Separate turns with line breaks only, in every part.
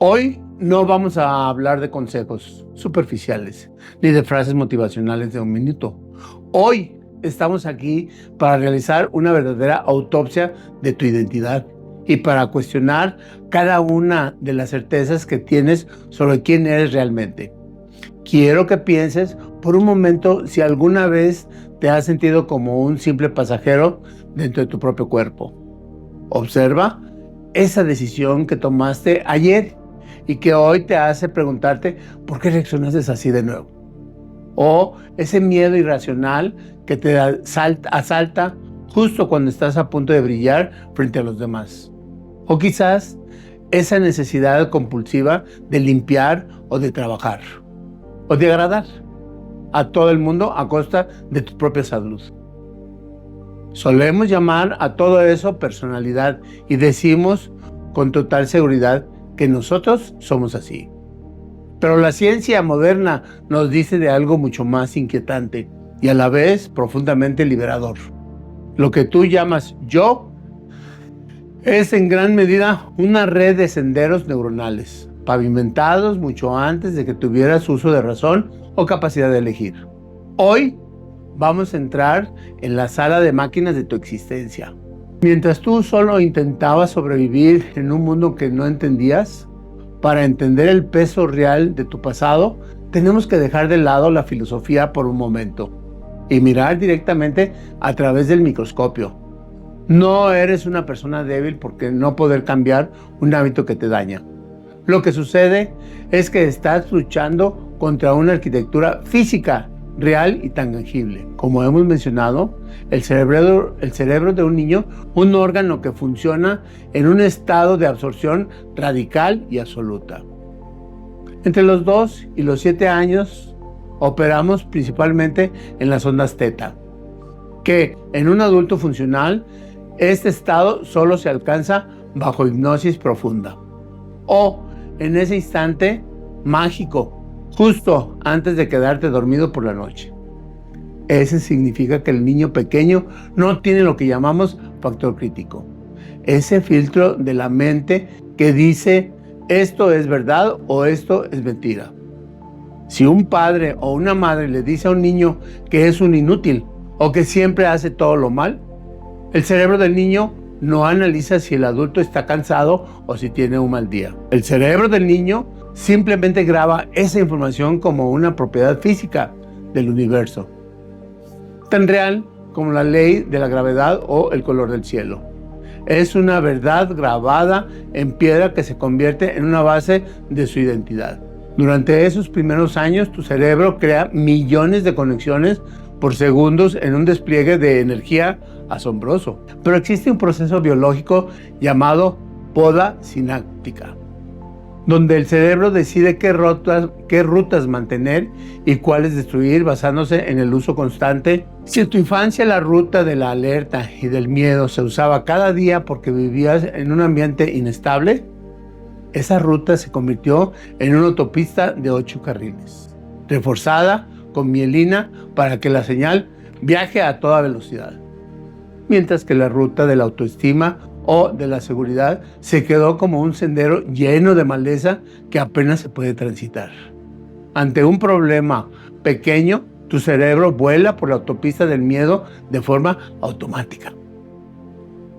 Hoy no vamos a hablar de consejos superficiales ni de frases motivacionales de un minuto. Hoy estamos aquí para realizar una verdadera autopsia de tu identidad y para cuestionar cada una de las certezas que tienes sobre quién eres realmente. Quiero que pienses por un momento si alguna vez te has sentido como un simple pasajero dentro de tu propio cuerpo. Observa esa decisión que tomaste ayer y que hoy te hace preguntarte por qué reaccionaste así de nuevo. O ese miedo irracional que te asalta justo cuando estás a punto de brillar frente a los demás. O quizás esa necesidad compulsiva de limpiar o de trabajar. O de agradar a todo el mundo a costa de tu propia salud. Solemos llamar a todo eso personalidad y decimos con total seguridad que nosotros somos así. Pero la ciencia moderna nos dice de algo mucho más inquietante y a la vez profundamente liberador. Lo que tú llamas yo es en gran medida una red de senderos neuronales, pavimentados mucho antes de que tuvieras uso de razón o capacidad de elegir. Hoy vamos a entrar en la sala de máquinas de tu existencia. Mientras tú solo intentabas sobrevivir en un mundo que no entendías, para entender el peso real de tu pasado, tenemos que dejar de lado la filosofía por un momento y mirar directamente a través del microscopio. No eres una persona débil porque no poder cambiar un hábito que te daña. Lo que sucede es que estás luchando contra una arquitectura física real y tangible. Como hemos mencionado, el cerebro de un niño, un órgano que funciona en un estado de absorción radical y absoluta. Entre los 2 y los 7 años operamos principalmente en las ondas teta, que en un adulto funcional, este estado solo se alcanza bajo hipnosis profunda o en ese instante mágico justo antes de quedarte dormido por la noche. Ese significa que el niño pequeño no tiene lo que llamamos factor crítico. Ese filtro de la mente que dice esto es verdad o esto es mentira. Si un padre o una madre le dice a un niño que es un inútil o que siempre hace todo lo mal, el cerebro del niño no analiza si el adulto está cansado o si tiene un mal día. El cerebro del niño simplemente graba esa información como una propiedad física del universo, tan real como la ley de la gravedad o el color del cielo. Es una verdad grabada en piedra que se convierte en una base de su identidad. Durante esos primeros años, tu cerebro crea millones de conexiones por segundos en un despliegue de energía asombroso. Pero existe un proceso biológico llamado poda sináptica, donde el cerebro decide qué rutas mantener y cuáles destruir basándose en el uso constante. Si en tu infancia la ruta de la alerta y del miedo se usaba cada día porque vivías en un ambiente inestable, esa ruta se convirtió en una autopista de 8 carriles, reforzada con mielina para que la señal viaje a toda velocidad. Mientras que la ruta de la autoestima o de la seguridad se quedó como un sendero lleno de maleza que apenas se puede transitar. Ante un problema pequeño, tu cerebro vuela por la autopista del miedo de forma automática.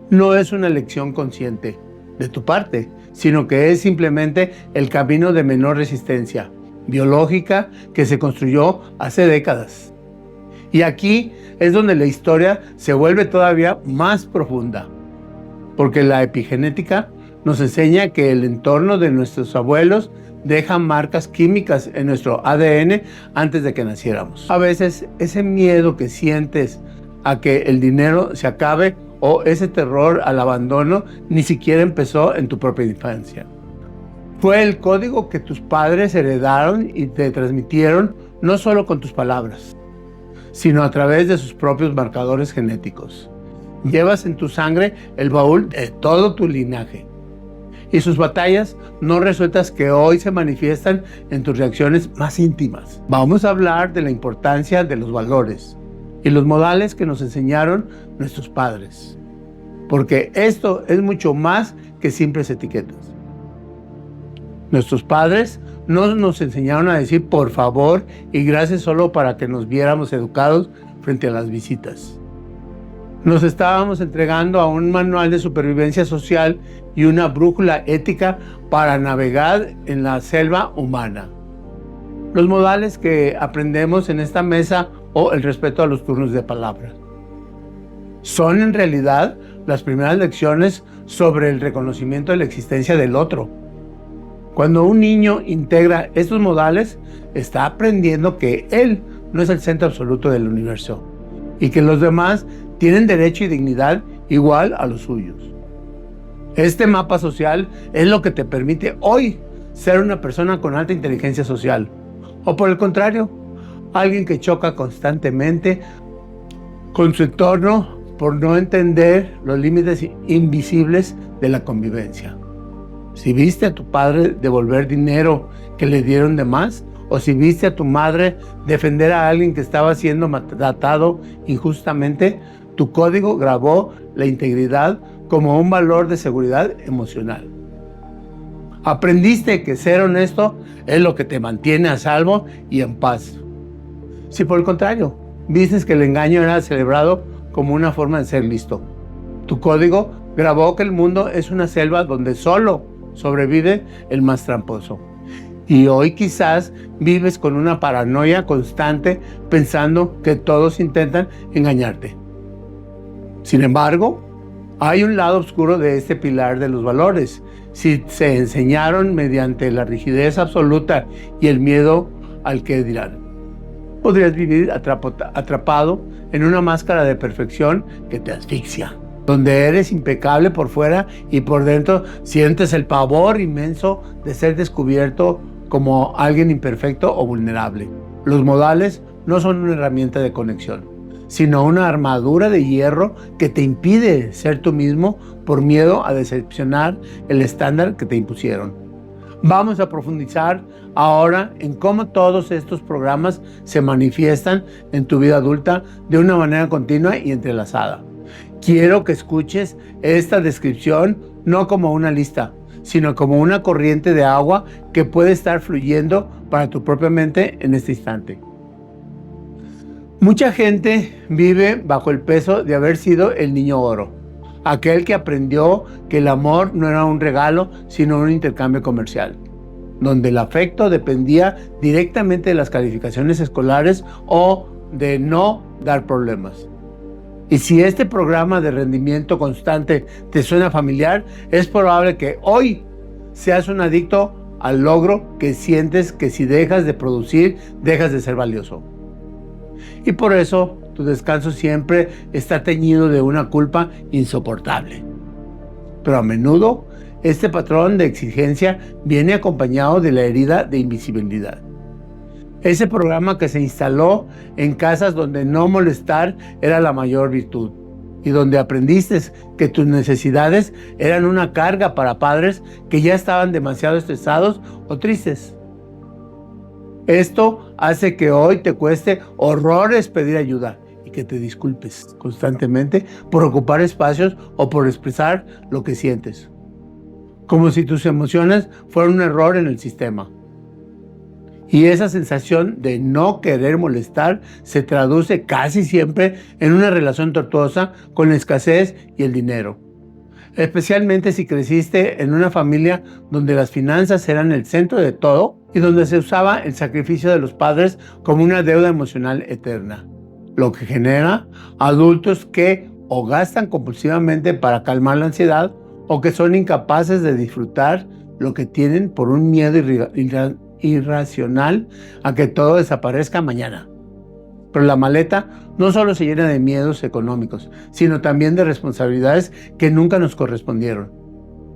No es una elección consciente de tu parte, sino que es simplemente el camino de menor resistencia biológica que se construyó hace décadas. Y aquí es donde la historia se vuelve todavía más profunda, porque la epigenética nos enseña que el entorno de nuestros abuelos deja marcas químicas en nuestro ADN antes de que naciéramos. A veces ese miedo que sientes a que el dinero se acabe o ese terror al abandono ni siquiera empezó en tu propia infancia. Fue el código que tus padres heredaron y te transmitieron no solo con tus palabras, sino a través de sus propios marcadores genéticos. Llevas en tu sangre el baúl de todo tu linaje y sus batallas no resueltas que hoy se manifiestan en tus reacciones más íntimas. Vamos a hablar de la importancia de los valores y los modales que nos enseñaron nuestros padres, porque esto es mucho más que simples etiquetas. Nuestros padres no nos enseñaron a decir por favor y gracias solo para que nos viéramos educados frente a las visitas. Nos estábamos entregando a un manual de supervivencia social y una brújula ética para navegar en la selva humana. Los modales que aprendemos en esta mesa o el respeto a los turnos de palabra son en realidad las primeras lecciones sobre el reconocimiento de la existencia del otro. Cuando un niño integra estos modales, está aprendiendo que él no es el centro absoluto del universo y que los demás tienen derecho y dignidad igual a los suyos. Este mapa social es lo que te permite hoy ser una persona con alta inteligencia social, o por el contrario, alguien que choca constantemente con su entorno por no entender los límites invisibles de la convivencia. Si viste a tu padre devolver dinero que le dieron de más, o si viste a tu madre defender a alguien que estaba siendo maltratado injustamente, tu código grabó la integridad como un valor de seguridad emocional. Aprendiste que ser honesto es lo que te mantiene a salvo y en paz. Si por el contrario, viste que el engaño era celebrado como una forma de ser listo, tu código grabó que el mundo es una selva donde solo sobrevive el más tramposo. Y hoy quizás vives con una paranoia constante pensando que todos intentan engañarte. Sin embargo, hay un lado oscuro de este pilar de los valores. Si se enseñaron mediante la rigidez absoluta y el miedo al que dirán, podrías vivir atrapado en una máscara de perfección que te asfixia, donde eres impecable por fuera y por dentro sientes el pavor inmenso de ser descubierto como alguien imperfecto o vulnerable. Los modales no son una herramienta de conexión, sino una armadura de hierro que te impide ser tú mismo por miedo a decepcionar el estándar que te impusieron. Vamos a profundizar ahora en cómo todos estos programas se manifiestan en tu vida adulta de una manera continua y entrelazada. Quiero que escuches esta descripción no como una lista, sino como una corriente de agua que puede estar fluyendo para tu propia mente en este instante. Mucha gente vive bajo el peso de haber sido el niño oro, aquel que aprendió que el amor no era un regalo, sino un intercambio comercial, donde el afecto dependía directamente de las calificaciones escolares o de no dar problemas. Y si este programa de rendimiento constante te suena familiar, es probable que hoy seas un adicto al logro que sientes que si dejas de producir, dejas de ser valioso. Y por eso tu descanso siempre está teñido de una culpa insoportable. Pero a menudo este patrón de exigencia viene acompañado de la herida de invisibilidad. Ese programa que se instaló en casas donde no molestar era la mayor virtud y donde aprendiste que tus necesidades eran una carga para padres que ya estaban demasiado estresados o tristes. Esto hace que hoy te cueste horrores pedir ayuda y que te disculpes constantemente por ocupar espacios o por expresar lo que sientes, como si tus emociones fueran un error en el sistema. Y esa sensación de no querer molestar se traduce casi siempre en una relación tortuosa con la escasez y el dinero. Especialmente si creciste en una familia donde las finanzas eran el centro de todo y donde se usaba el sacrificio de los padres como una deuda emocional eterna, lo que genera adultos que o gastan compulsivamente para calmar la ansiedad o que son incapaces de disfrutar lo que tienen por un miedo irracional a que todo desaparezca mañana. Pero la maleta no solo se llena de miedos económicos, sino también de responsabilidades que nunca nos correspondieron,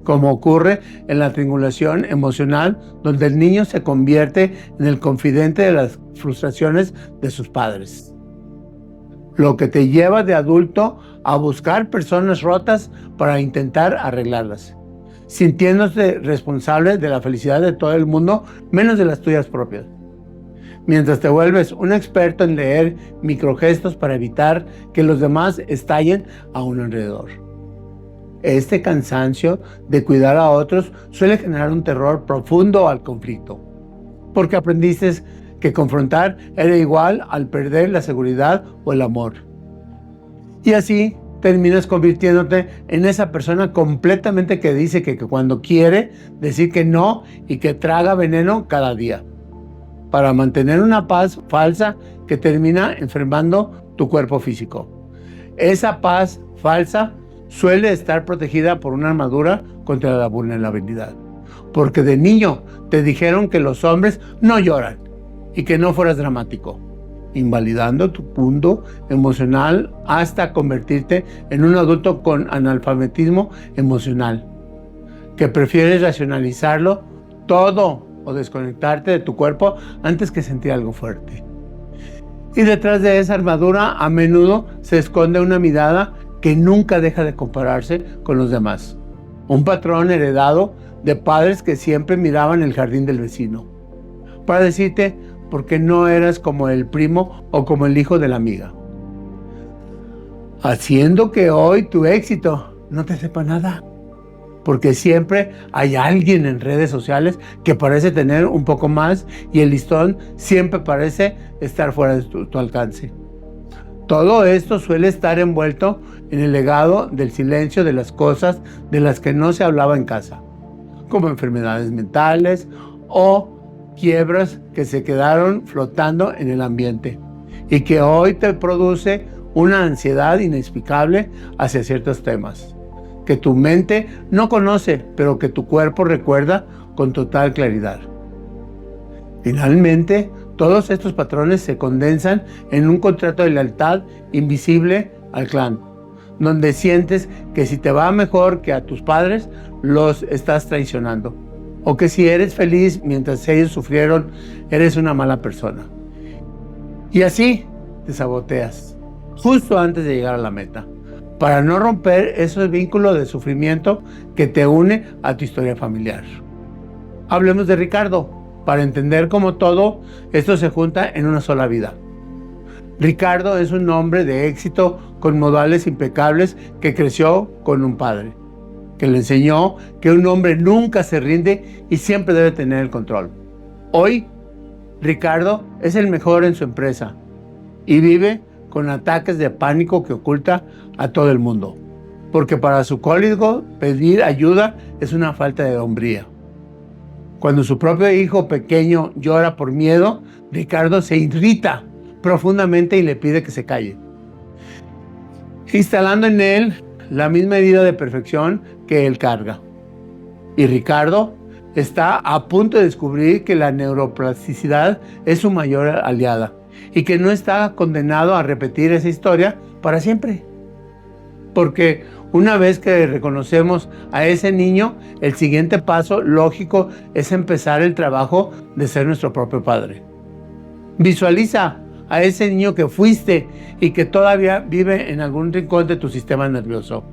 como ocurre en la triangulación emocional, donde el niño se convierte en el confidente de las frustraciones de sus padres, lo que te lleva de adulto a buscar personas rotas para intentar arreglarlas, sintiéndose responsable de la felicidad de todo el mundo, menos de las tuyas propias. Mientras te vuelves un experto en leer microgestos para evitar que los demás estallen a un alrededor. Este cansancio de cuidar a otros suele generar un terror profundo al conflicto, porque aprendiste que confrontar era igual al perder la seguridad o el amor. Y así terminas convirtiéndote en esa persona completamente que dice que cuando quiere decir que no y que traga veneno cada día, para mantener una paz falsa que termina enfermando tu cuerpo físico. Esa paz falsa suele estar protegida por una armadura contra la vulnerabilidad, porque de niño te dijeron que los hombres no lloran y que no fueras dramático, invalidando tu punto emocional hasta convertirte en un adulto con analfabetismo emocional, que prefieres racionalizarlo todo o desconectarte de tu cuerpo antes que sentir algo fuerte. Y detrás de esa armadura a menudo se esconde una mirada que nunca deja de compararse con los demás. Un patrón heredado de padres que siempre miraban el jardín del vecino, para decirte por qué no eras como el primo o como el hijo de la amiga, haciendo que hoy tu éxito no te sepa nada. Porque siempre hay alguien en redes sociales que parece tener un poco más y el listón siempre parece estar fuera de tu alcance. Todo esto suele estar envuelto en el legado del silencio de las cosas de las que no se hablaba en casa, como enfermedades mentales o quiebras que se quedaron flotando en el ambiente y que hoy te produce una ansiedad inexplicable hacia ciertos temas que tu mente no conoce, pero que tu cuerpo recuerda con total claridad. Finalmente, todos estos patrones se condensan en un contrato de lealtad invisible al clan, donde sientes que si te va mejor que a tus padres, los estás traicionando, o que si eres feliz mientras ellos sufrieron, eres una mala persona. Y así te saboteas, justo antes de llegar a la meta, para no romper esos vínculos de sufrimiento que te une a tu historia familiar. Hablemos de Ricardo, para entender cómo todo esto se junta en una sola vida. Ricardo es un hombre de éxito con modales impecables que creció con un padre, que le enseñó que un hombre nunca se rinde y siempre debe tener el control. Hoy, Ricardo es el mejor en su empresa y vive con ataques de pánico que oculta a todo el mundo, porque para su código pedir ayuda es una falta de hombría. Cuando su propio hijo pequeño llora por miedo, Ricardo se irrita profundamente y le pide que se calle, instalando en él la misma herida de perfección que él carga. Y Ricardo está a punto de descubrir que la neuroplasticidad es su mayor aliada y que no está condenado a repetir esa historia para siempre. Porque una vez que reconocemos a ese niño, el siguiente paso lógico es empezar el trabajo de ser nuestro propio padre. Visualiza a ese niño que fuiste y que todavía vive en algún rincón de tu sistema nervioso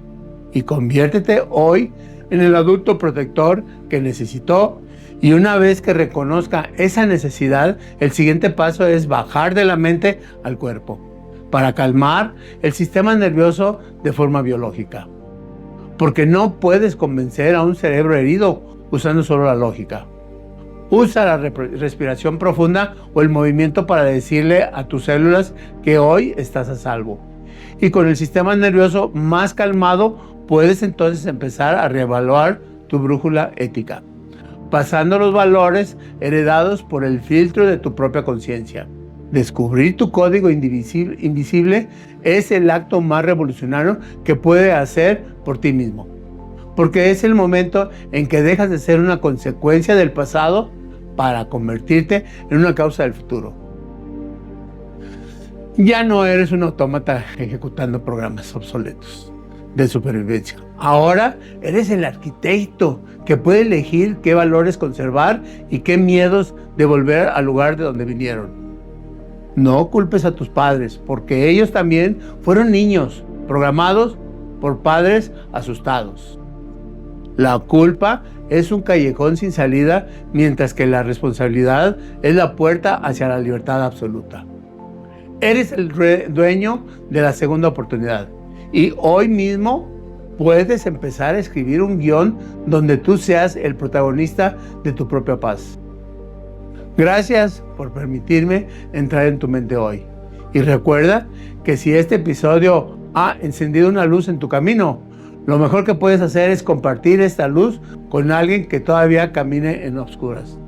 y conviértete hoy en el adulto protector que necesitó. Y una vez que reconozca esa necesidad, el siguiente paso es bajar de la mente al cuerpo para calmar el sistema nervioso de forma biológica. Porque no puedes convencer a un cerebro herido usando solo la lógica. Usa la respiración profunda o el movimiento para decirle a tus células que hoy estás a salvo. Y con el sistema nervioso más calmado, puedes entonces empezar a reevaluar tu brújula ética, pasando los valores heredados por el filtro de tu propia conciencia. Descubrir tu código invisible es el acto más revolucionario que puedes hacer por ti mismo, porque es el momento en que dejas de ser una consecuencia del pasado para convertirte en una causa del futuro. Ya no eres un autómata ejecutando programas obsoletos de supervivencia. Ahora eres el arquitecto que puede elegir qué valores conservar y qué miedos devolver al lugar de donde vinieron. No culpes a tus padres, porque ellos también fueron niños programados por padres asustados. La culpa es un callejón sin salida, mientras que la responsabilidad es la puerta hacia la libertad absoluta. Eres el dueño de la segunda oportunidad y hoy mismo puedes empezar a escribir un guión donde tú seas el protagonista de tu propia paz. Gracias por permitirme entrar en tu mente hoy. Y recuerda que si este episodio ha encendido una luz en tu camino, lo mejor que puedes hacer es compartir esta luz con alguien que todavía camine en oscuras.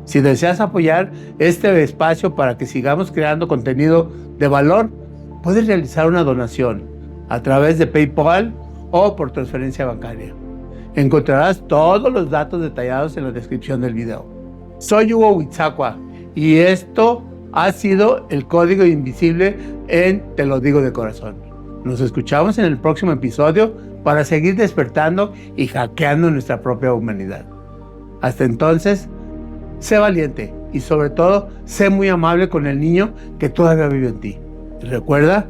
Si deseas apoyar este espacio para que sigamos creando contenido de valor, puedes realizar una donación a través de PayPal o por transferencia bancaria. Encontrarás todos los datos detallados en la descripción del video. Soy Hugo Huitzahua y esto ha sido el código invisible en Te lo digo de corazón. Nos escuchamos en el próximo episodio para seguir despertando y hackeando nuestra propia humanidad. Hasta entonces, sé valiente y sobre todo, sé muy amable con el niño que todavía vive en ti. Y recuerda,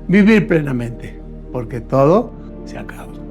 vivir plenamente, porque todo se acaba.